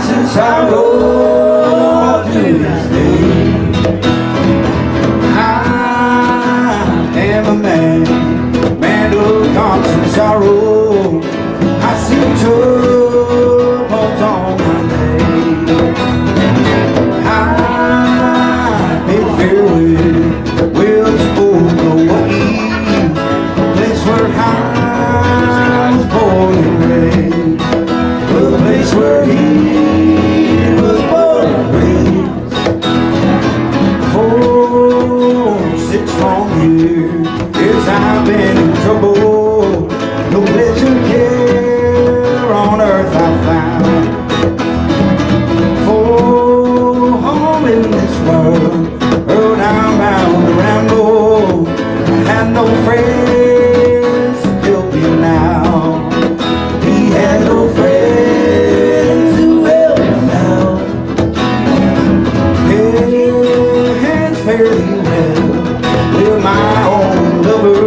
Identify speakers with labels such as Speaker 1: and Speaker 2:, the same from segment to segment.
Speaker 1: Since I rode to this day, I am a man who comes from sorrow. I see troubles on my way. I bid farewell to Kaua'i, place where I was born and raised, the place where he was born and raised. For 6 long years I've been in trouble. No pleasure here on earth I found. For home in this world I'm bound to ramble. I had no friends to help me now. He had no friends who help me now. Hands fairly well with my own lover.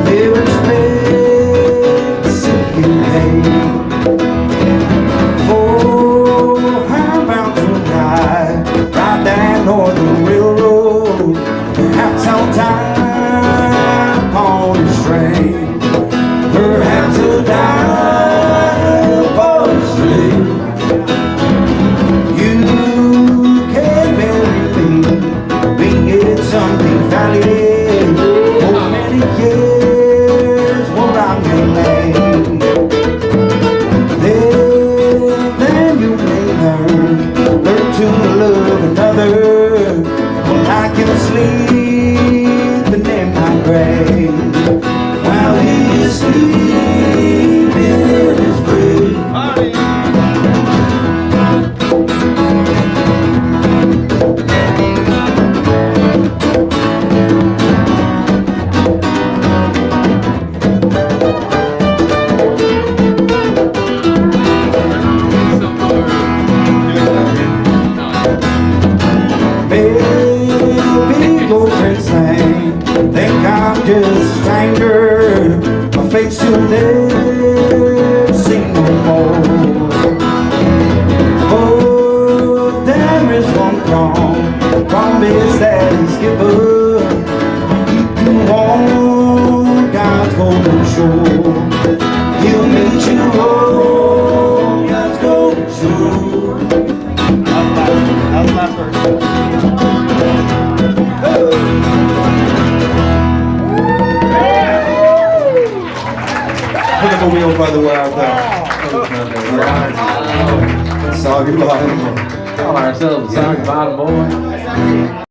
Speaker 1: Never expect to see him pain. For I'm bound to ride that northern railroad. Perhaps I'll die upon the train. Perhaps I'll die upon the train. You can bury me, being in something valid. For many years where I remain. Then you may learn to love another. Well, I can sleep in my grave while he is sleeping in his grave. Baby, girlfriend sang, think I'm just a stranger. My face you'll never see no more. But there is one promise that is given. You on God's golden shore. He'll meet you on God's golden shore. How's the last verse? Put up a wheel by the way out there. Soggy bottom.
Speaker 2: Call ourselves a soggy bottom boy.